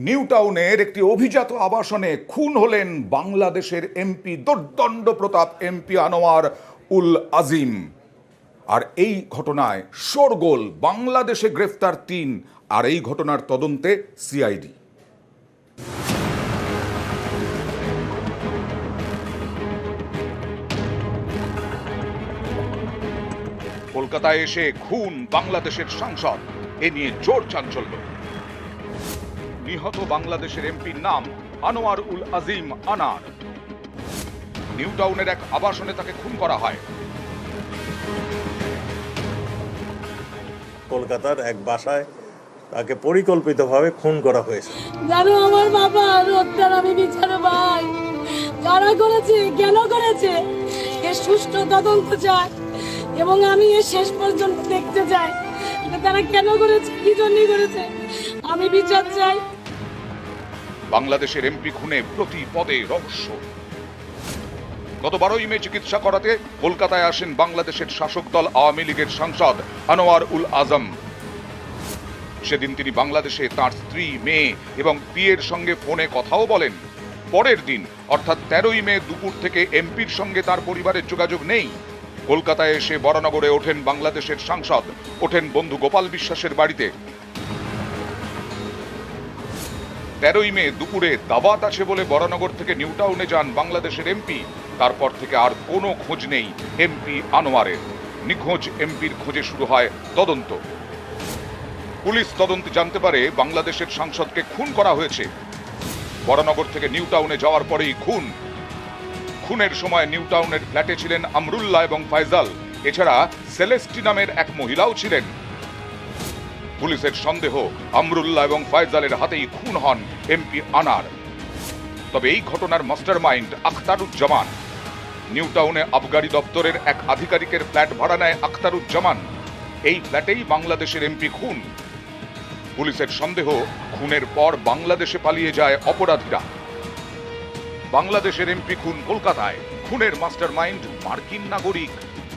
New টাউনের একটি অভিজাত আবাসনে খুন হলেন বাংলাদেশের এমপি দোর্দণ্ড প্রতাপ এমপি আনোয়ার উল আজিম। আর এই ঘটনায় শোরগোল, বাংলাদেশে গ্রেফতার ৩, আর এই ঘটনার তদন্তে সিআইডি। কলকাতায় এসে খুন বাংলাদেশের সাংসদ, এ নিয়ে জোর চাঞ্চল্য। নিহত বাংলাদেশের এমপির নাম আনোয়ার উল আজিম আনার। নিউ টাউনের এক আবাসনে তাকে খুন করা হয়। কলকাতার এক বাসায় তাকে পরিকল্পিতভাবে খুন করা হয়েছে। জানো আমার বাবা হত্যার আমি বিচার পাই, যারা করেছে কেন করেছে এর সুষ্ঠু তদন্ত চাই, এবং আমি এর শেষ পর্যন্ত দেখতে চাই তারা কেন করেছে, কি জন্য করেছে, আমি বিচার চাই। বাংলাদেশের এমপি খুনে প্রতি পদে রহস্য। গত 12ই মে চিকিৎসা করাতে কলকাতায় আসেন বাংলাদেশের শাসক দল আওয়ামী লীগের সাংসদ আনোয়ার উল আজম। সেদিন তিনি বাংলাদেশে তার স্ত্রী, মেয়ে এবং পিয়ের সঙ্গে ফোনে কথাও বলেন। পরের দিন অর্থাৎ 13ই মে দুপুর থেকে এমপির সঙ্গে তার পরিবারের যোগাযোগ নেই। কলকাতায় এসে বরানগরে ওঠেন বাংলাদেশের সাংসদ, ওঠেন বন্ধু গোপাল বিশ্বাসের বাড়িতে। 13ই মে দুপুরে দাওয়াত আছে বলে বরানগর থেকে নিউ টাউনে যান বাংলাদেশের এমপি। তারপর থেকে আর কোনো খোঁজ নেই এমপি আনোয়ারের। নিখোঁজ এমপির খোঁজে শুরু হয় তদন্ত। পুলিশ তদন্তে জানতে পারে বাংলাদেশের সাংসদকে খুন করা হয়েছে। বরানগর থেকে নিউ টাউনে যাওয়ার পরেই খুন। খুনের সময় নিউ টাউনের ফ্ল্যাটে ছিলেন আমরুল্লাহ এবং ফায়জাল, এছাড়া সেলেস্টি নামের এক মহিলাও ছিলেন। পুলিশের সন্দেহ আমরুল্লাহ এবং ফায়জালের হাতেই খুন হন এমপি আনার। তবে এই ঘটনার মাস্টারমাইন্ড আখতারুজ্জামান। নিউ টাউনে আবগারি দপ্তরের এক আধিকারিকের ফ্ল্যাট ভাড়া নেয় আখতারুজ্জামান। এই ফ্ল্যাটেই বাংলাদেশের এমপি খুন। পুলিশের সন্দেহ খুনের পর বাংলাদেশে পালিয়ে যায় অপরাধীরা। বাংলাদেশের এমপি খুন কলকাতায়। খুনের মাস্টারমাইন্ড মার্কিন নাগরিক,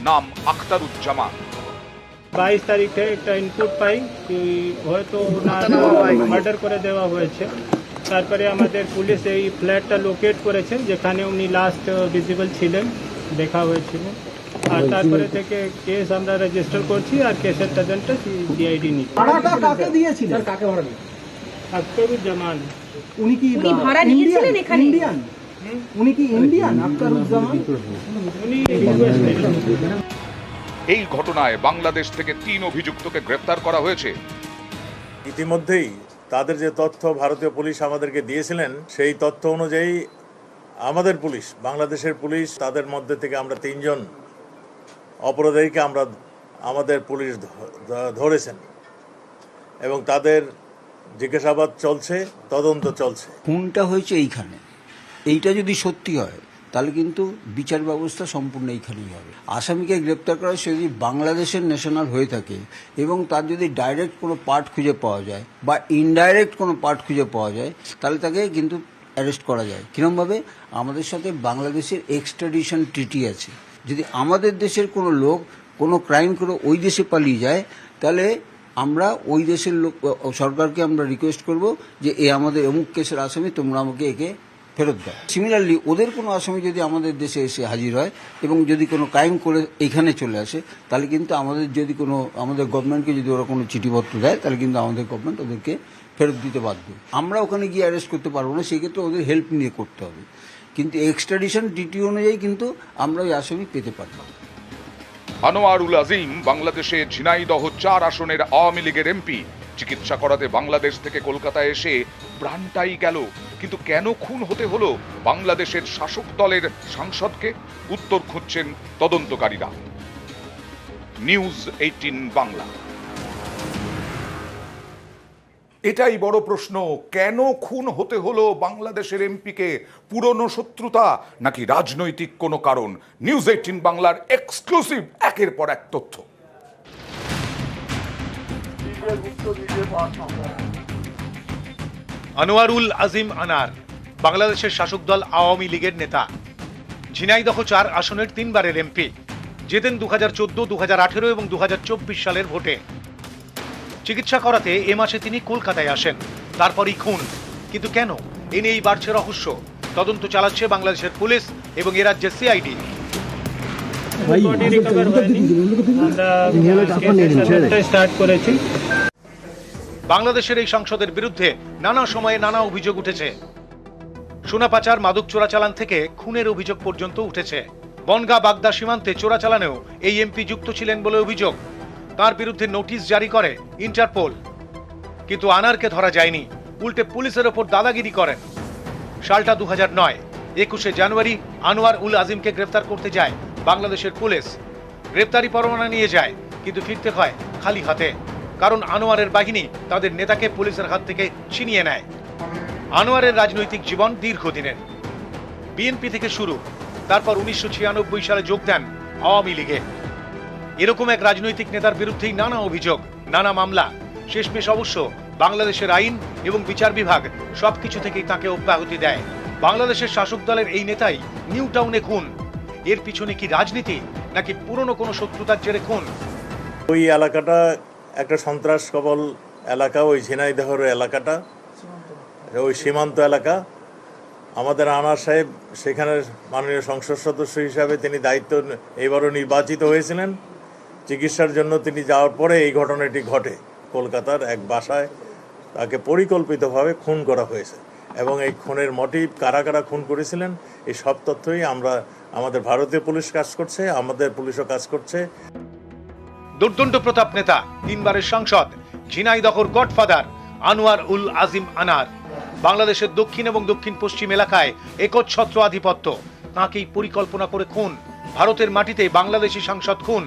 নাম আখতারুজ্জামান। 22 তারিখে একটা ইনপুট পাই কি হয়তো মার্ডার করে দেওয়া হয়েছে। তারপরে আমাদের পুলিশ এই ফ্ল্যাটটা লোকেট করেছে যেখানে উনি লাস্ট ভিজিবল ছিলেন, দেখা হয়েছিল। আর তারপরে থেকে কেস আমরা রেজিস্টার করছি আর কেসের তদন্তটা সিআইডি নিচ্ছে। ভাড়াটা কাকে দিয়েছিলেন? কাকে ভাড়া দিয়েছিলেন? আখতারুজ্জামান। উনি কি ভাড়া নিয়েছিলেন এখানে? ইন্ডিয়ান? উনি কি ইন্ডিয়ান আখতারুজ্জামান? উনি রিকোয়েস্ট। এই ঘটনায় বাংলাদেশ থেকে 3 অভিযুক্তকে গ্রেফতার করা হয়েছে। ইতিমধ্যেই তাদের যে তথ্য ভারতীয় পুলিশ আমাদেরকে দিয়েছিলেন, সেই তথ্য অনুযায়ী আমাদের পুলিশ, বাংলাদেশের পুলিশ, তাদের মধ্যে থেকে আমরা 3 জন অপরাধীকে আমাদের পুলিশ ধরেছেন এবং তাদের জিজ্ঞাসাবাদ চলছে, তদন্ত চলছে। খুনটা হয়েছে এইখানে। এইটা যদি সত্যি হয় তাহলে কিন্তু বিচার ব্যবস্থা সম্পূর্ণ এইখানেই হবে। আসামিকে গ্রেপ্তার করা সে যদি বাংলাদেশের ন্যাশনাল হয়ে থাকে এবং তার যদি ডাইরেক্ট কোনো পার্ট খুঁজে পাওয়া যায় বা ইনডাইরেক্ট কোনো পার্ট খুঁজে পাওয়া যায় তাহলে তাকে কিন্তু অ্যারেস্ট করা যায়। কিরমভাবে? আমাদের সাথে বাংলাদেশের এক্সট্রাডিশন ট্রিটি আছে। যদি আমাদের দেশের কোনো লোক কোনো ক্রাইম করে ওই দেশে পালিয়ে যায় তাহলে আমরা ওই দেশের লোক সরকারকে আমরা রিকোয়েস্ট করব যে এ আমাদের অমুক কেসের আসামি, তোমরা আমাকে একে ফেরত দাও। সিমিলারলি ওদের কোনো আসামি যদি আমাদের দেশে এসে হাজির হয় এবং যদি কোনো ক্রাইম করে এইখানে চলে আসে তাহলে কিন্তু আমাদের গভর্নমেন্টকে যদি ওরা কোনো চিঠিপত্র দেয় তাহলে কিন্তু আমাদের গভর্নমেন্ট ওদেরকে ফেরত দিতে বাধ্য। আমরা ওখানে গিয়ে অ্যারেস্ট করতে পারবো না, সেক্ষেত্রে ওদের হেল্প নিয়ে করতে হবে। কিন্তু এক্সট্রাডিশন ট্রিটি অনুযায়ী কিন্তু আমরা ওই আসামি পেতে পারব। আনোয়ার উল আজিম বাংলাদেশে ঝিনাইদহ 4 আসনের আওয়ামী লীগের এমপি। চিকিৎসা করাতে বাংলাদেশ থেকে কলকাতায় এসে প্রাণটাই গেল। কিন্তু কেন খুন হতে হলো বাংলাদেশের শাসক দলের সাংসদকে? উত্তর খুঁজছেন তদন্তকারীরা। নিউজ 18 বাংলা। এটাই বড় প্রশ্ন, কেন খুন হতে হলো বাংলাদেশের এমপিকে? পুরনো শত্রুতা নাকি রাজনৈতিক কোনো কারণ? নিউজ 18 বাংলার এক্সক্লুসিভ একের পর এক তথ্য। আনোয়ারুল আজিম আনার বাংলাদেশের শাসক দল আওয়ামী লীগের নেতা। ঝিনাইদহ 4 আসনের 3 বারের এমপি। জেতেন 2014, 2018 এবং 2024 সালের ভোটে। চিকিৎসা করাতে এ মাসে তিনি কলকাতায় আসেন। তারপরই খুন। কিন্তু কেন এ নিয়েই বাড়ছে রহস্য। তদন্ত চালাচ্ছে বাংলাদেশের পুলিশ এবং এ রাজ্যের সিআইডি। বডি রিকভার হয়নি, আমরা স্টার্ট করেছি। বাংলাদেশের এই সংসদের বিরুদ্ধে নানা সময়ে নানা অভিযোগ উঠেছে। সোনা পাচার, মাদক চোরাচালান থেকে খুনের অভিযোগ পর্যন্ত উঠেছে। বনগাঁ বাগদা সীমান্তে চোরাচালানেও এই এমপি যুক্ত ছিলেন বলে অভিযোগ। তার বিরুদ্ধে নোটিশ জারি করে ইন্টারপোল, কিন্তু আনারকে ধরা যায়নি, উল্টে পুলিশের ওপর দাদাগিরি করেন। সালটা 2009। 21শে জানুয়ারি আনোয়ার উল আজিমকে গ্রেফতার করতে যায় বাংলাদেশের পুলিশ। গ্রেফতারি পরোয়ানা নিয়ে যায়, কিন্তু ফিরতে হয় খালি হাতে, কারণ আনোয়ারের বাহিনী তাদের নেতাকে পুলিশের হাত থেকে ছিনিয়ে নেয়। আনোয়ারের রাজনৈতিক জীবন দীর্ঘদিনের। বিএনপি থেকে শুরু, তারপর 1996 সালে যোগ দেন আওয়ামী লীগে। এরকম এক রাজনৈতিক নেতার বিরুদ্ধেই নানা অভিযোগ, নানা মামলা। শেষমেশ অবশ্য বাংলাদেশের আইন এবং বিচার বিভাগ সবকিছু থেকেই তাকে অব্যাহতি দেয়। বাংলাদেশের শাসক দলের এই নেতাই নিউ টাউনে খুন। এর পিছনে কি রাজনীতি নাকি পুরনো কোনো শত্রুতার জেরে খুন? ওই এলাকাটা একটা সন্ত্রাস কবল এলাকা, ওই ঝিনাইদহের এলাকাটা, ওই সীমান্ত এলাকা। আমাদের আনার সাহেব সেখানে মাননীয় সংসদ সদস্য হিসাবে তিনি দায়িত্ব এবারও নির্বাচিত হয়েছিলেন। চিকিৎসার জন্য তিনি যাওয়ার পরে এই ঘটনাটি ঘটে। কলকাতার এক বাসায় তাকে পরিকল্পিতভাবে খুন করা হয়েছে, এবং এই খুনের মোটিভ, কারা কারা খুন করেছিলেন, এই সব তথ্যই আমাদের ভারতীয় পুলিশ কাজ করছে, আমাদের পুলিশও কাজ করছে। দুর্দণ্ড প্রতাপ নেতা, 3 বারের সাংসদ, ঝিনাইদহর গডফাদার আনোয়ার উল আজিম আনার। বাংলাদেশের দক্ষিণ এবং দক্ষিণ পশ্চিম এলাকায় একচ্ছত্র আধিপত্য। তাঁকেই পরিকল্পনা করে খুন। ভারতের মাটিতে বাংলাদেশি সাংসদ খুন,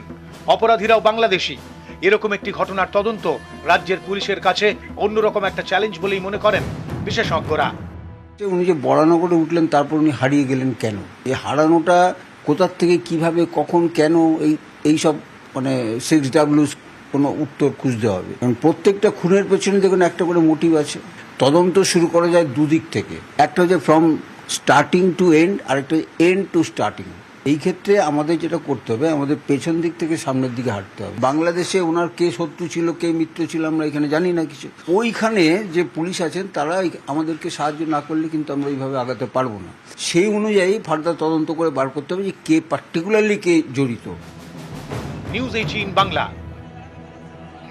অপরাধীরাও বাংলাদেশি। এরকম একটি ঘটনার তদন্ত রাজ্যের পুলিশের কাছে অন্যরকম একটা চ্যালেঞ্জ বলেই মনে করেন বিশেষজ্ঞরা। উনি যে বরানগরে উঠলেন, তারপর উনি হারিয়ে গেলেন কেন? এই হারানোটা কোথার থেকে, কিভাবে, কখন, কেন, এই সব মানে 6W কোনো উত্তর খুঁজতে হবে। কারণ প্রত্যেকটা খুনের পেছনে দেখুন একটা করে মোটিভ আছে। তদন্ত শুরু করা যায় দুদিক থেকে, একটা হচ্ছে ফ্রম স্টার্টিং টু এন্ড, আর একটা এন্ড টু স্টার্টিং। এই ক্ষেত্রে আমাদের যেটা করতে হবে, আমাদের পেছন দিক থেকে সামনের দিকে হাঁটতে হবে। বাংলাদেশে ওনার কে শত্রু ছিল, কে মিত্র ছিল, আমরা এখানে জানি না কিছু। ওইখানে যে পুলিশ আছেন তারা আমাদেরকে সাহায্য না করলে কিন্তু আমরা এইভাবে আগাতে পারবো না। সেই অনুযায়ী ফার্দার তদন্ত করে বার করতে হবে যে কে পার্টিকুলারলি কে জড়িত। নিউজ 18 বাংলা।